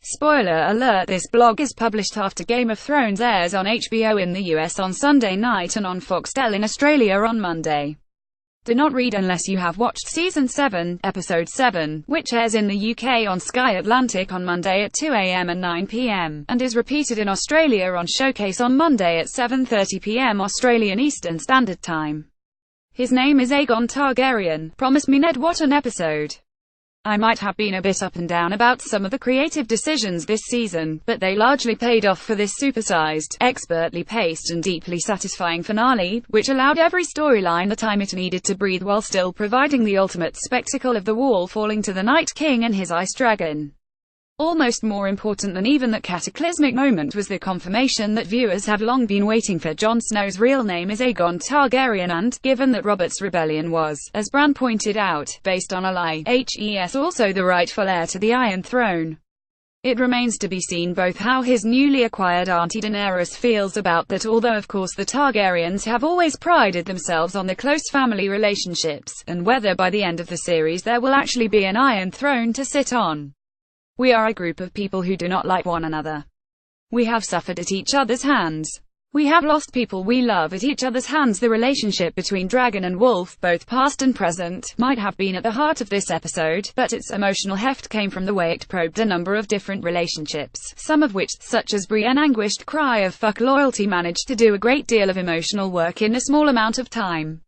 Spoiler alert: this blog is published after Game of Thrones airs on HBO in the US on Sunday night and on Foxtel in Australia on Monday. Do not read unless you have watched Season 7, Episode 7, which airs in the UK on Sky Atlantic on Monday at 2 AM and 9 PM, and is repeated in Australia on Showcase on Monday at 7:30 PM Australian Eastern Standard Time. His name is Aegon Targaryen. Promise me, Ned, what an episode. I might have been a bit up and down about some of the creative decisions this season, but they largely paid off for this supersized, expertly paced and deeply satisfying finale, which allowed every storyline the time it needed to breathe while still providing the ultimate spectacle of the wall falling to the Night King and his Ice Dragon. Almost more important than even that cataclysmic moment was the confirmation that viewers have long been waiting for. Jon Snow's real name is Aegon Targaryen and, given that Robert's rebellion was, as Bran pointed out, based on a lie, HES also the rightful heir to the Iron Throne. It remains to be seen both how his newly acquired auntie Daenerys feels about that, although of course the Targaryens have always prided themselves on the close family relationships, and whether by the end of the series there will actually be an Iron Throne to sit on. We are a group of people who do not like one another. We have suffered at each other's hands. We have lost people we love at each other's hands. The relationship between dragon and wolf, both past and present, might have been at the heart of this episode, but its emotional heft came from the way it probed a number of different relationships, some of which, such as Brienne's anguished cry of "fuck loyalty," managed to do a great deal of emotional work in a small amount of time.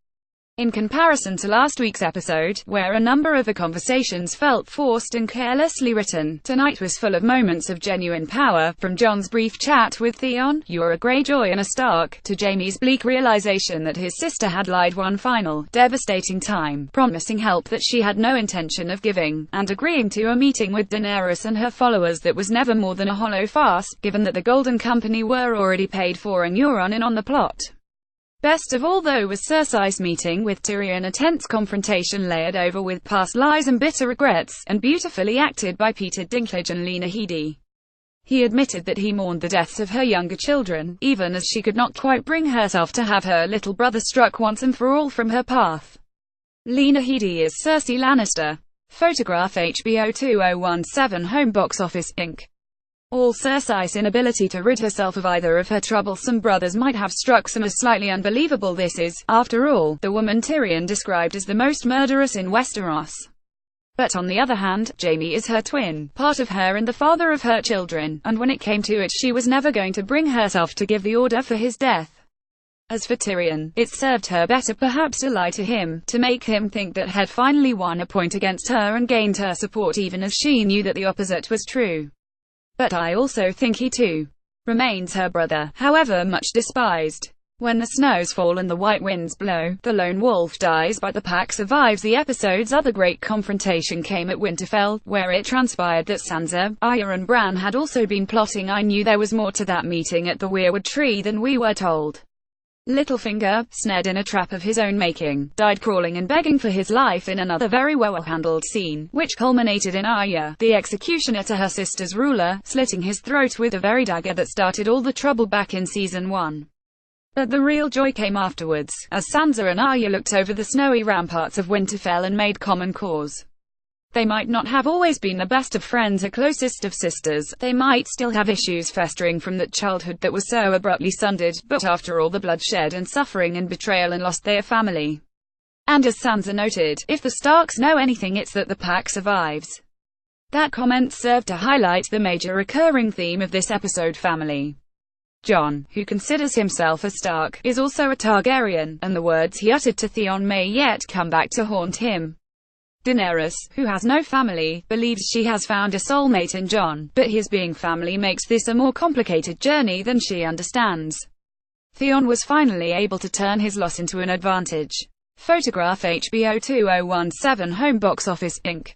In comparison to last week's episode, where a number of the conversations felt forced and carelessly written, tonight was full of moments of genuine power, from Jon's brief chat with Theon, "You're a Greyjoy and a Stark," to Jaime's bleak realization that his sister had lied one final, devastating time, promising help that she had no intention of giving, and agreeing to a meeting with Daenerys and her followers that was never more than a hollow farce, given that the Golden Company were already paid for and Euron in on the plot. Best of all though was Cersei's meeting with Tyrion, a tense confrontation layered over with past lies and bitter regrets, and beautifully acted by Peter Dinklage and Lena Headey. He admitted that he mourned the deaths of her younger children, even as she could not quite bring herself to have her little brother struck once and for all from her path. Lena Headey is Cersei Lannister. Photograph HBO 2017 Home Box Office, Inc. All Cersei's inability to rid herself of either of her troublesome brothers might have struck some as slightly unbelievable. This is, after all, the woman Tyrion described as the most murderous in Westeros. But on the other hand, Jaime is her twin, part of her and the father of her children, and when it came to it she was never going to bring herself to give the order for his death. As for Tyrion, it served her better perhaps to lie to him, to make him think that had finally won a point against her and gained her support even as she knew that the opposite was true. But I also think he too remains her brother, however much despised. When the snows fall and the white winds blow, the lone wolf dies but the pack survives. The episode's other great confrontation came at Winterfell, where it transpired that Sansa, Arya and Bran had also been plotting. I knew there was more to that meeting at the Weirwood Tree than we were told. Littlefinger, snared in a trap of his own making, died crawling and begging for his life in another very well-handled scene, which culminated in Arya, the executioner to her sister's ruler, slitting his throat with the very dagger that started all the trouble back in Season 1. But the real joy came afterwards, as Sansa and Arya looked over the snowy ramparts of Winterfell and made common cause. They might not have always been the best of friends or closest of sisters, they might still have issues festering from that childhood that was so abruptly sundered, but after all the bloodshed and suffering and betrayal and loss, they are family. And as Sansa noted, if the Starks know anything it's that the pack survives. That comment served to highlight the major recurring theme of this episode: family. Jon, who considers himself a Stark, is also a Targaryen, and the words he uttered to Theon may yet come back to haunt him. Daenerys, who has no family, believes she has found a soulmate in Jon, but his being family makes this a more complicated journey than she understands. Theon was finally able to turn his loss into an advantage. Photograph HBO 2017 Home Box Office, Inc.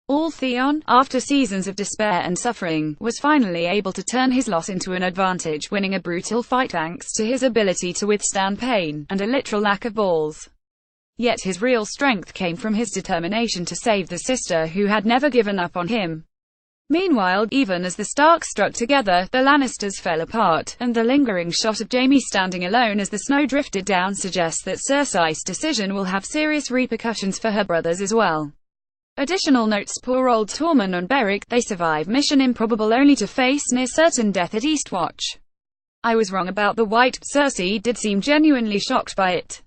All Theon, after seasons of despair and suffering, was finally able to turn his loss into an advantage, winning a brutal fight thanks to his ability to withstand pain, and a literal lack of balls. Yet his real strength came from his determination to save the sister who had never given up on him. Meanwhile, even as the Starks struck together, the Lannisters fell apart, and the lingering shot of Jaime standing alone as the snow drifted down suggests that Cersei's decision will have serious repercussions for her brothers as well. Additional notes: poor old Tormund and Beric, they survive Mission Improbable only to face near-certain death at Eastwatch. I was wrong about the White. Cersei did seem genuinely shocked by it.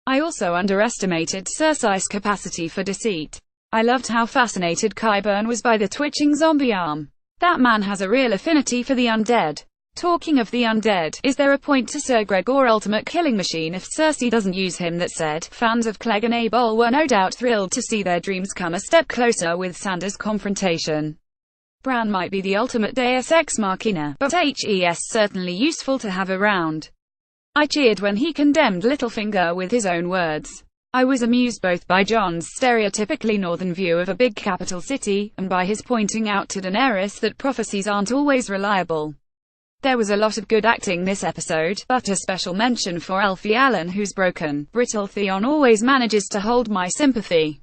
I also underestimated Cersei's capacity for deceit. I loved how fascinated Qyburn was by the twitching zombie arm. That man has a real affinity for the undead. Talking of the undead, is there a point to Sir Gregor Ultimate Killing Machine if Cersei doesn't use him? That said, fans of Clegane and Abel were no doubt thrilled to see their dreams come a step closer with Sandor's confrontation. Bran might be the ultimate deus ex machina, but HES certainly useful to have around. I cheered when he condemned Littlefinger with his own words. I was amused both by Jon's stereotypically northern view of a big capital city, and by his pointing out to Daenerys that prophecies aren't always reliable. There was a lot of good acting this episode, but a special mention for Alfie Allen, whose broken, brittle Theon always manages to hold my sympathy.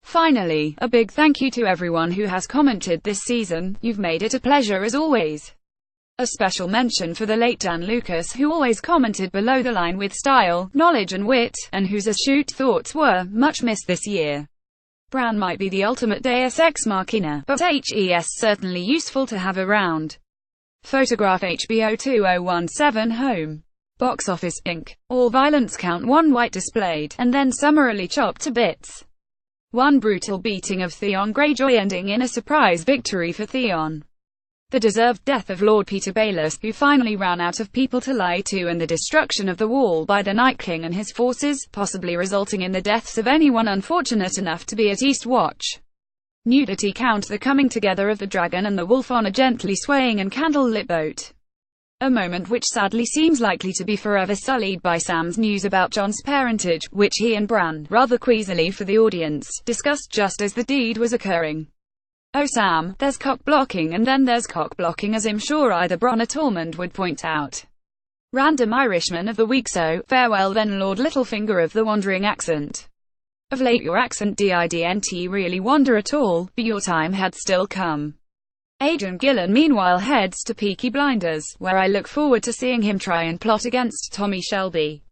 Finally, a big thank you to everyone who has commented this season. You've made it a pleasure as always. A special mention for the late Dan Lucas, who always commented below the line with style, knowledge and wit, and whose astute thoughts were much missed this year. Bran might be the ultimate deus ex machina, but HES certainly useful to have around. Photograph HBO 2017 Home. Box Office, Inc. All violence count 1 white displayed, and then summarily chopped to bits. One brutal beating of Theon Greyjoy ending in a surprise victory for Theon. The deserved death of Lord Peter Baelish, who finally ran out of people to lie to, and the destruction of the Wall by the Night King and his forces, possibly resulting in the deaths of anyone unfortunate enough to be at Eastwatch. Nudity count: the coming together of the dragon and the wolf on a gently swaying and candle-lit boat. A moment which sadly seems likely to be forever sullied by Sam's news about Jon's parentage, which he and Bran, rather queasily for the audience, discussed just as the deed was occurring. Oh Sam, there's cock-blocking, and then there's cock-blocking, as I'm sure either Bronn or Tormund would point out. Random Irishman of the week. So, farewell then, Lord Littlefinger of the wandering accent. Of late your accent didn't really wander at all, but your time had still come. Aidan Gillen meanwhile heads to Peaky Blinders, where I look forward to seeing him try and plot against Tommy Shelby.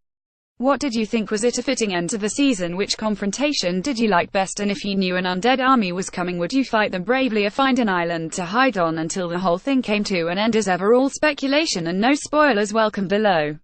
What did you think? Was it a fitting end to the season? Which confrontation did you like best? And if you knew an undead army was coming, would you fight them bravely or find an island to hide on until the whole thing came to an end? As ever, all speculation and no spoilers welcome below.